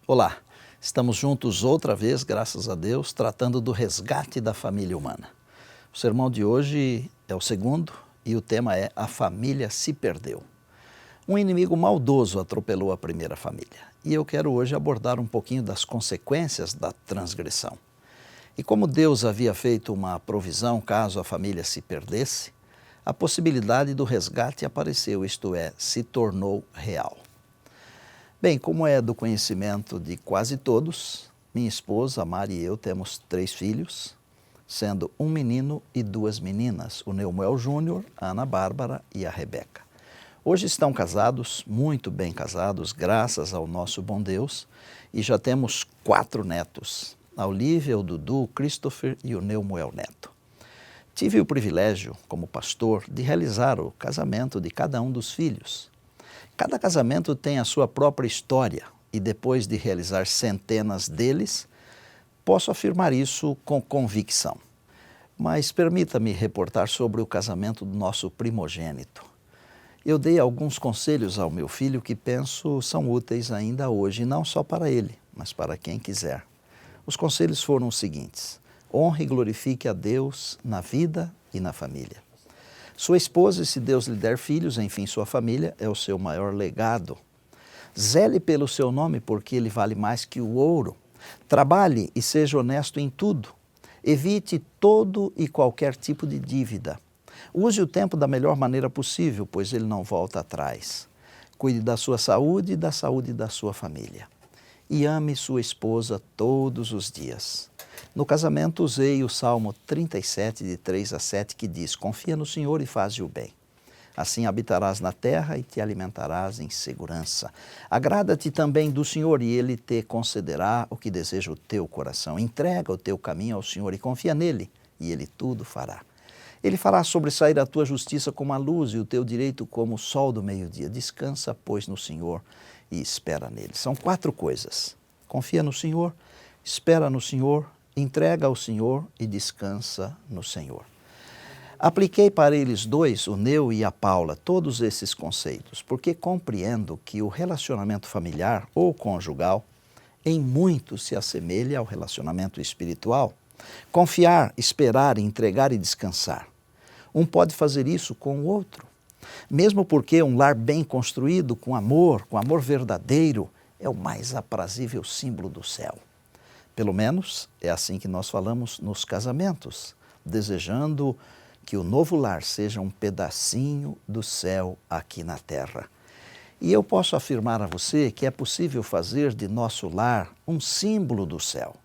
Olá, estamos juntos outra vez, graças a Deus, tratando do resgate da família humana. O sermão de hoje é o segundo e o tema é A Família se Perdeu. Um inimigo maldoso atropelou a primeira família e eu quero hoje abordar um pouquinho das consequências da transgressão. E como Deus havia feito uma provisão caso a família se perdesse, a possibilidade do resgate apareceu, isto é, se tornou real. Bem, como é do conhecimento de quase todos, minha esposa, a Mari e eu temos 3 filhos, sendo um menino e 2 meninas, o Neumuel Júnior, a Ana Bárbara e a Rebeca. Hoje estão casados, muito bem casados, graças ao nosso bom Deus, e já temos 4 netos, a Olivia, o Dudu, o Christopher e o Neumuel Neto. Tive o privilégio, como pastor, de realizar o casamento de cada um dos filhos. Cada casamento tem a sua própria história e depois de realizar centenas deles, posso afirmar isso com convicção. Mas permita-me reportar sobre o casamento do nosso primogênito. Eu dei alguns conselhos ao meu filho que penso são úteis ainda hoje, não só para ele, mas para quem quiser. Os conselhos foram os seguintes: honre e glorifique a Deus na vida e na família. Sua esposa, e se Deus lhe der filhos, enfim, sua família, é o seu maior legado. Zele pelo seu nome, porque ele vale mais que o ouro. Trabalhe e seja honesto em tudo. Evite todo e qualquer tipo de dívida. Use o tempo da melhor maneira possível, pois ele não volta atrás. Cuide da sua saúde e da saúde da sua família. E ame sua esposa todos os dias. No casamento usei o Salmo 37, de 3 a 7, que diz: confia no Senhor e faze o bem. Assim habitarás na terra e te alimentarás em segurança. Agrada-te também do Senhor e Ele te concederá o que deseja o teu coração. Entrega o teu caminho ao Senhor e confia nele, e Ele tudo fará. Ele fará sobressair a tua justiça como a luz e o teu direito como o sol do meio-dia. Descansa, pois, no Senhor e espera nele. São 4 coisas. Confia no Senhor, espera no Senhor, entrega ao Senhor e descansa no Senhor. Apliquei para eles 2, o Neu e a Paula, todos esses conceitos, porque compreendo que o relacionamento familiar ou conjugal em muito se assemelha ao relacionamento espiritual. Confiar, esperar, entregar e descansar. Um pode fazer isso com o outro. Mesmo porque um lar bem construído, com amor verdadeiro, é o mais aprazível símbolo do céu. Pelo menos é assim que nós falamos nos casamentos, desejando que o novo lar seja um pedacinho do céu aqui na terra. E eu posso afirmar a você que é possível fazer de nosso lar um símbolo do céu.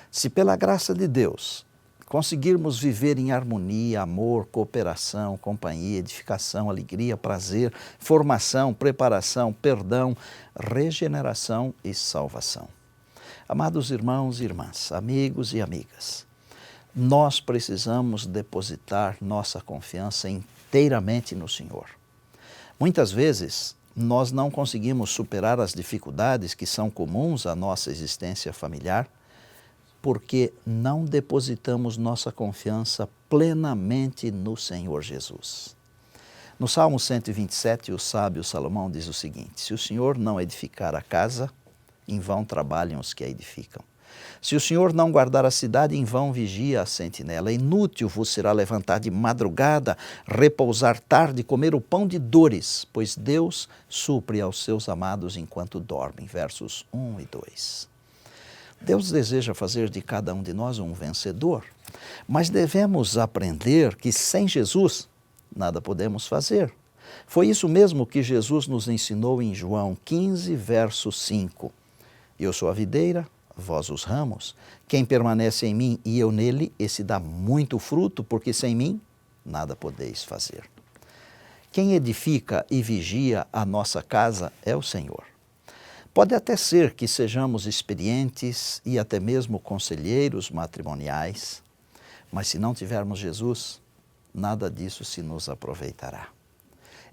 Se pela graça de Deus conseguirmos viver em harmonia, amor, cooperação, companhia, edificação, alegria, prazer, formação, preparação, perdão, regeneração e salvação. Amados irmãos e irmãs, amigos e amigas, nós precisamos depositar nossa confiança inteiramente no Senhor. Muitas vezes, nós não conseguimos superar as dificuldades que são comuns à nossa existência familiar porque não depositamos nossa confiança plenamente no Senhor Jesus. No Salmo 127, o sábio Salomão diz o seguinte: se o Senhor não edificar a casa, em vão trabalham os que a edificam. Se o Senhor não guardar a cidade, em vão vigia a sentinela. Inútil vos será levantar de madrugada, repousar tarde, comer o pão de dores, pois Deus supre aos seus amados enquanto dormem. Versos 1 e 2. Deus deseja fazer de cada um de nós um vencedor, mas devemos aprender que sem Jesus nada podemos fazer. Foi isso mesmo que Jesus nos ensinou em João 15, verso 5. Eu sou a videira, vós os ramos. Quem permanece em mim e eu nele, esse dá muito fruto, porque sem mim nada podeis fazer. Quem edifica e vigia a nossa casa é o Senhor. Pode até ser que sejamos experientes e até mesmo conselheiros matrimoniais, mas se não tivermos Jesus, nada disso se nos aproveitará.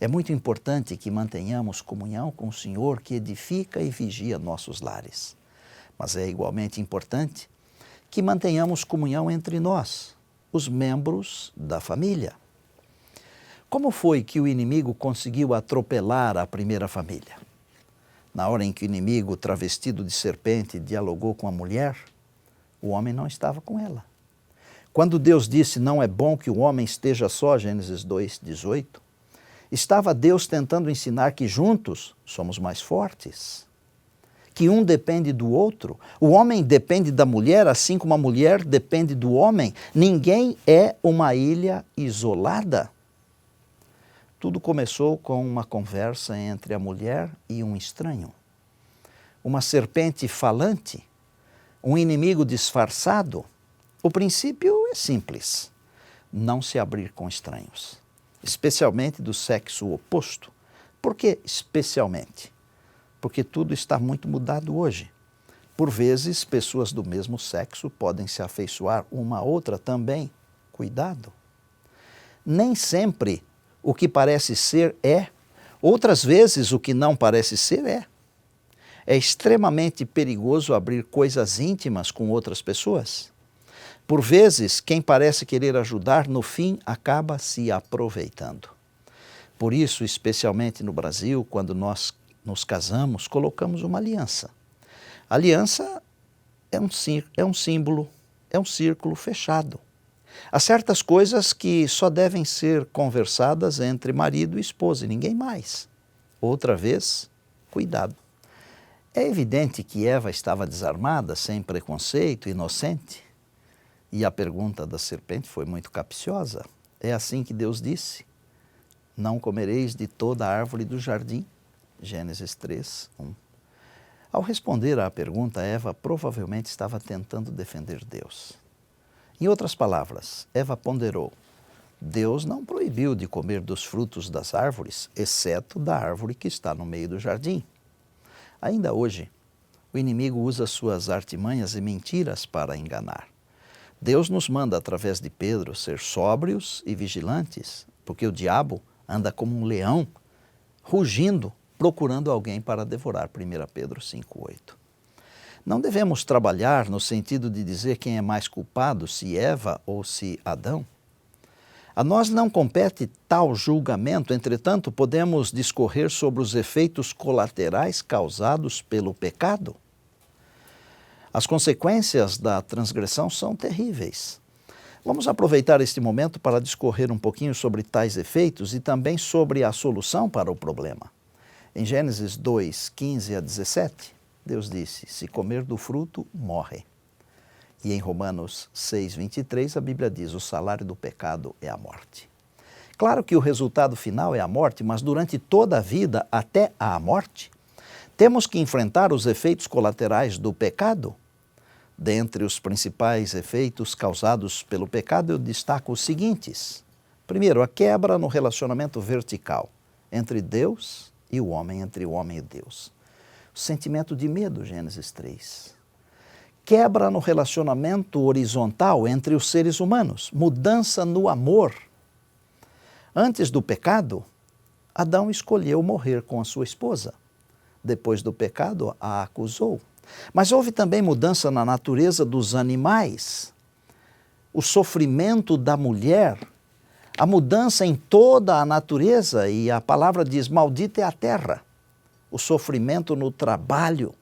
É muito importante que mantenhamos comunhão com o Senhor que edifica e vigia nossos lares. Mas é igualmente importante que mantenhamos comunhão entre nós, os membros da família. Como foi que o inimigo conseguiu atropelar a primeira família? Na hora em que o inimigo, travestido de serpente, dialogou com a mulher, o homem não estava com ela. Quando Deus disse, não é bom que o homem esteja só, Gênesis 2:18, estava Deus tentando ensinar que juntos somos mais fortes, que um depende do outro. O homem depende da mulher, assim como a mulher depende do homem. Ninguém é uma ilha isolada. Tudo começou com uma conversa entre a mulher e um estranho. Uma serpente falante, um inimigo disfarçado. O princípio é simples: não se abrir com estranhos, especialmente do sexo oposto. Por que especialmente? Porque tudo está muito mudado hoje. Por vezes, pessoas do mesmo sexo podem se afeiçoar uma à outra também. Cuidado. Nem sempre o que parece ser é, outras vezes o que não parece ser é. É extremamente perigoso abrir coisas íntimas com outras pessoas. Por vezes, quem parece querer ajudar, no fim, acaba se aproveitando. Por isso, especialmente no Brasil, quando nós nos casamos, colocamos uma aliança. A aliança é um símbolo, é um círculo fechado. Há certas coisas que só devem ser conversadas entre marido e esposa e ninguém mais. Outra vez, cuidado. É evidente que Eva estava desarmada, sem preconceito, inocente. E a pergunta da serpente foi muito capciosa. É assim que Deus disse: não comereis de toda a árvore do jardim. Gênesis 3:1. Ao responder à pergunta, Eva provavelmente estava tentando defender Deus. Em outras palavras, Eva ponderou: Deus não proibiu de comer dos frutos das árvores, exceto da árvore que está no meio do jardim. Ainda hoje, o inimigo usa suas artimanhas e mentiras para enganar. Deus nos manda, através de Pedro, ser sóbrios e vigilantes, porque o diabo anda como um leão, rugindo, procurando alguém para devorar. 1 Pedro 5:8. Não devemos trabalhar no sentido de dizer quem é mais culpado, se Eva ou se Adão. A nós não compete tal julgamento, entretanto, podemos discorrer sobre os efeitos colaterais causados pelo pecado. As consequências da transgressão são terríveis. Vamos aproveitar este momento para discorrer um pouquinho sobre tais efeitos e também sobre a solução para o problema. Em Gênesis 2:15-17, Deus disse: se comer do fruto, morre. E em Romanos 6:23, a Bíblia diz: o salário do pecado é a morte. Claro que o resultado final é a morte, mas durante toda a vida, até a morte, temos que enfrentar os efeitos colaterais do pecado. Dentre os principais efeitos causados pelo pecado, eu destaco os seguintes. Primeiro, a quebra no relacionamento vertical entre Deus e o homem, entre o homem e Deus. O sentimento de medo, Gênesis 3. Quebra no relacionamento horizontal entre os seres humanos, mudança no amor. Antes do pecado, Adão escolheu morrer com a sua esposa. Depois do pecado, a acusou. Mas houve também mudança na natureza dos animais, o sofrimento da mulher, a mudança em toda a natureza, e a palavra diz: maldita é a terra. O sofrimento no trabalho,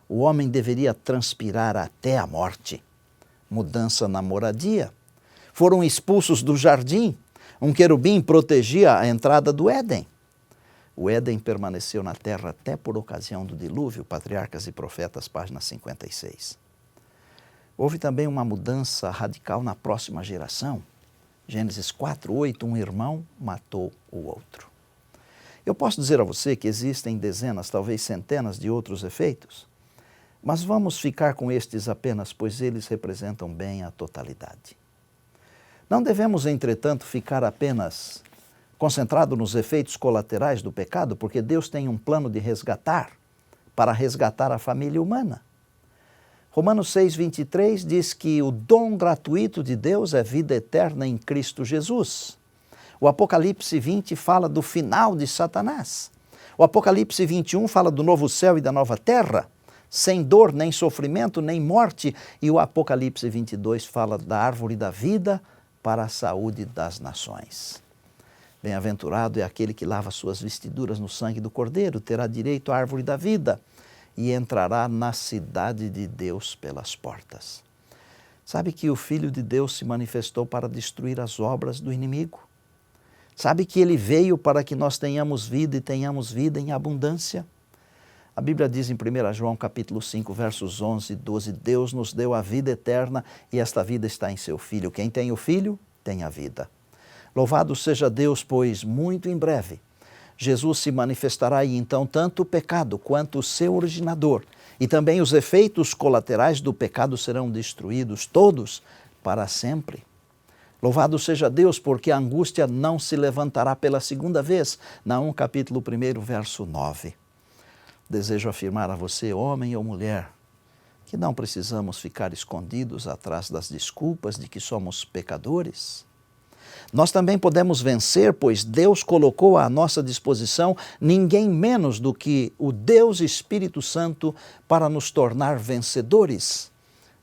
o homem deveria transpirar até a morte. Mudança na moradia. Foram expulsos do jardim. Um querubim protegia a entrada do Éden. O Éden permaneceu na terra até por ocasião do dilúvio, Patriarcas e Profetas, página 56. Houve também uma mudança radical na próxima geração. Gênesis 4:8, um irmão matou o outro. Eu posso dizer a você que existem dezenas, talvez centenas de outros efeitos, mas vamos ficar com estes apenas, pois eles representam bem a totalidade. Não devemos, entretanto, ficar apenas concentrado nos efeitos colaterais do pecado, porque Deus tem um plano de resgatar, para resgatar a família humana. Romanos 6:23 diz que o dom gratuito de Deus é vida eterna em Cristo Jesus. O Apocalipse 20 fala do final de Satanás. O Apocalipse 21 fala do novo céu e da nova terra, sem dor, nem sofrimento, nem morte. E o Apocalipse 22 fala da árvore da vida para a saúde das nações. Bem-aventurado é aquele que lava suas vestiduras no sangue do Cordeiro, terá direito à árvore da vida e entrará na cidade de Deus pelas portas. Sabe que o Filho de Deus se manifestou para destruir as obras do inimigo? Sabe que ele veio para que nós tenhamos vida e tenhamos vida em abundância? A Bíblia diz em 1 João capítulo 5, versos 11 e 12, Deus nos deu a vida eterna e esta vida está em seu Filho. Quem tem o Filho, tem a vida. Louvado seja Deus, pois muito em breve Jesus se manifestará e então tanto o pecado quanto o seu originador e também os efeitos colaterais do pecado serão destruídos, todos, para sempre. Louvado seja Deus, porque a angústia não se levantará pela segunda vez. Naum capítulo 1, verso 9. Desejo afirmar a você, homem ou mulher, que não precisamos ficar escondidos atrás das desculpas de que somos pecadores. Nós também podemos vencer, pois Deus colocou à nossa disposição ninguém menos do que o Deus Espírito Santo para nos tornar vencedores.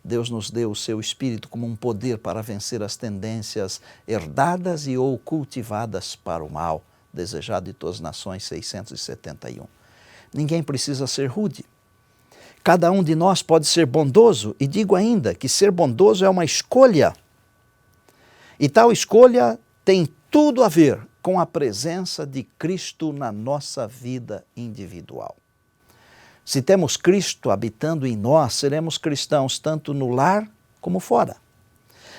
Deus nos deu o seu Espírito como um poder para vencer as tendências herdadas e ou cultivadas para o mal, desejado de todas as nações, 671. Ninguém precisa ser rude. Cada um de nós pode ser bondoso, e digo ainda que ser bondoso é uma escolha. E tal escolha tem tudo a ver com a presença de Cristo na nossa vida individual. Se temos Cristo habitando em nós, seremos cristãos tanto no lar como fora.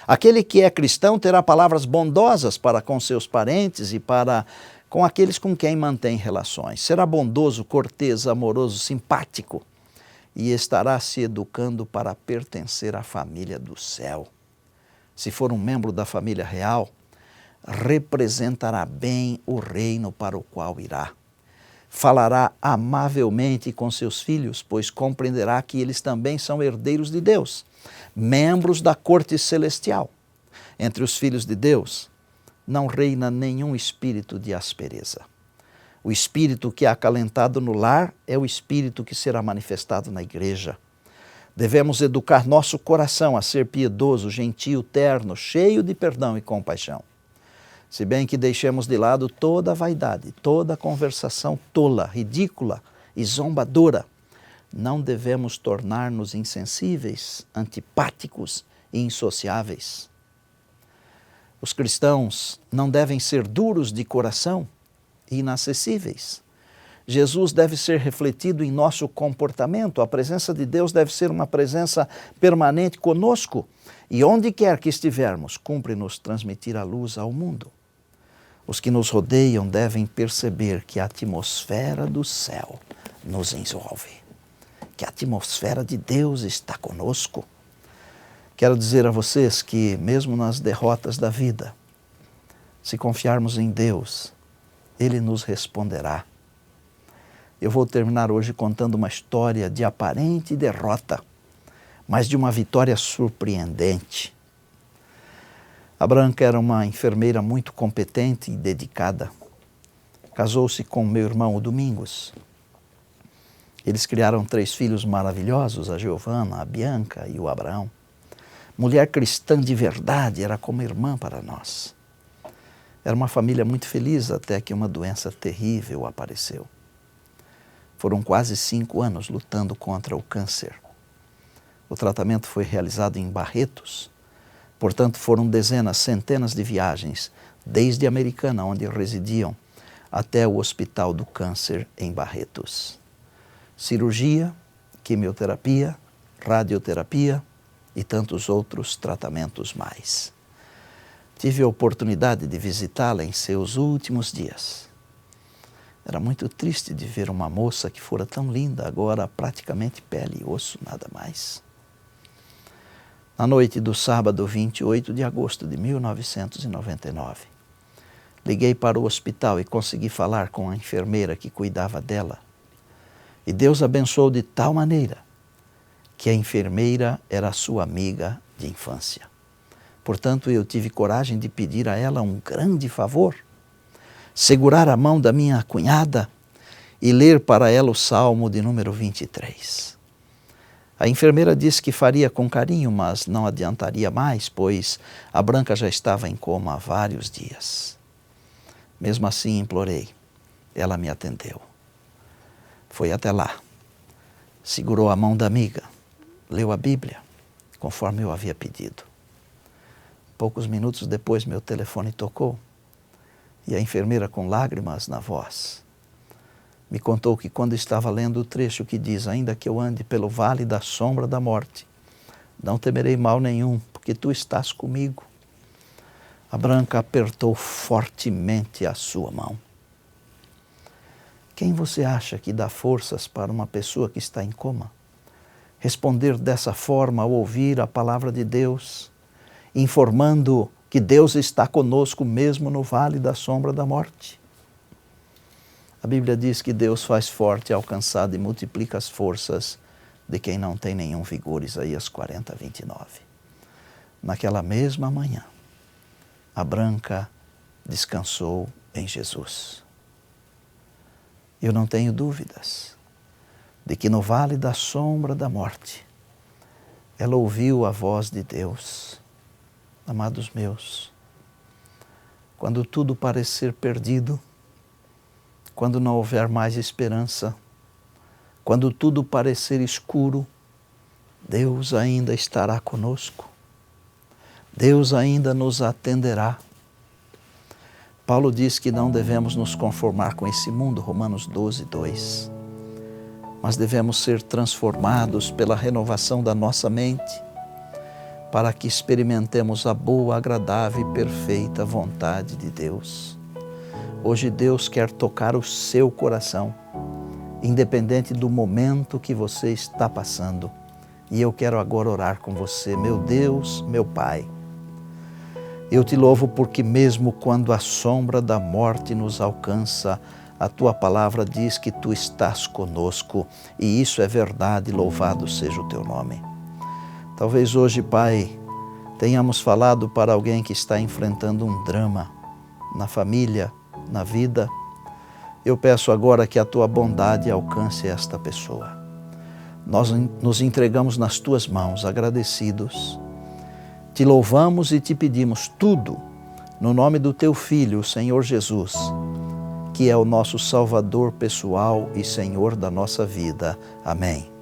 Aquele que é cristão terá palavras bondosas para com seus parentes e para com aqueles com quem mantém relações. Será bondoso, cortês, amoroso, simpático e estará se educando para pertencer à família do céu. Se for um membro da família real, representará bem o reino para o qual irá. Falará amavelmente com seus filhos, pois compreenderá que eles também são herdeiros de Deus, membros da corte celestial. Entre os filhos de Deus não reina nenhum espírito de aspereza. O espírito que é acalentado no lar é o espírito que será manifestado na igreja. Devemos educar nosso coração a ser piedoso, gentil, terno, cheio de perdão e compaixão. Se bem que deixemos de lado toda a vaidade, toda a conversação tola, ridícula e zombadora, não devemos tornar-nos insensíveis, antipáticos e insociáveis. Os cristãos não devem ser duros de coração e inacessíveis. Jesus deve ser refletido em nosso comportamento. A presença de Deus deve ser uma presença permanente conosco. E onde quer que estivermos, cumpre-nos transmitir a luz ao mundo. Os que nos rodeiam devem perceber que a atmosfera do céu nos envolve, que a atmosfera de Deus está conosco. Quero dizer a vocês que, mesmo nas derrotas da vida, se confiarmos em Deus, Ele nos responderá. Eu vou terminar hoje contando uma história de aparente derrota, mas de uma vitória surpreendente. A Branca era uma enfermeira muito competente e dedicada. Casou-se com meu irmão, o Domingos. Eles criaram 3 filhos maravilhosos, a Giovana, a Bianca e o Abraão. Mulher cristã de verdade, era como irmã para nós. Era uma família muito feliz até que uma doença terrível apareceu. Foram quase 5 anos lutando contra o câncer. O tratamento foi realizado em Barretos, portanto foram dezenas, centenas de viagens, desde Americana, onde residiam, até o Hospital do Câncer em Barretos. Cirurgia, quimioterapia, radioterapia e tantos outros tratamentos mais. Tive a oportunidade de visitá-la em seus últimos dias. Era muito triste de ver uma moça que fora tão linda, agora praticamente pele e osso, nada mais. Na noite do sábado 28 de agosto de 1999, liguei para o hospital e consegui falar com a enfermeira que cuidava dela. E Deus abençoou de tal maneira que a enfermeira era sua amiga de infância. Portanto, eu tive coragem de pedir a ela um grande favor, segurar a mão da minha cunhada e ler para ela o Salmo de número 23. A enfermeira disse que faria com carinho, mas não adiantaria mais, pois a Branca já estava em coma há vários dias. Mesmo assim implorei. Ela me atendeu. Foi até lá. Segurou a mão da amiga. Leu a Bíblia, conforme eu havia pedido. Poucos minutos depois, meu telefone tocou e a enfermeira, com lágrimas na voz, me contou que quando estava lendo o trecho que diz: ainda que eu ande pelo vale da sombra da morte, não temerei mal nenhum, porque tu estás comigo. A Branca apertou fortemente a sua mão. Quem você acha que dá forças para uma pessoa que está em coma? Responder dessa forma ao ouvir a palavra de Deus, informando que Deus está conosco mesmo no vale da sombra da morte. A Bíblia diz que Deus faz forte, alcançado e multiplica as forças de quem não tem nenhum vigor. Isaías 40, 29. Naquela mesma manhã, a Branca descansou em Jesus. Eu não tenho dúvidas de que no vale da sombra da morte, ela ouviu a voz de Deus. Amados meus, quando tudo parecer perdido, quando não houver mais esperança, quando tudo parecer escuro, Deus ainda estará conosco. Deus ainda nos atenderá. Paulo diz que não devemos nos conformar com esse mundo, Romanos 12, 2. Mas devemos ser transformados pela renovação da nossa mente, para que experimentemos a boa, agradável e perfeita vontade de Deus. Hoje Deus quer tocar o seu coração, independente do momento que você está passando. E eu quero agora orar com você. Meu Deus, meu Pai, eu te louvo porque mesmo quando a sombra da morte nos alcança, a Tua palavra diz que Tu estás conosco, e isso é verdade, louvado seja o Teu nome. Talvez hoje, Pai, tenhamos falado para alguém que está enfrentando um drama na família, na vida. Eu peço agora que a Tua bondade alcance esta pessoa. Nós nos entregamos nas Tuas mãos, agradecidos. Te louvamos e te pedimos tudo no nome do Teu Filho, o Senhor Jesus, que é o nosso Salvador pessoal e Senhor da nossa vida. Amém.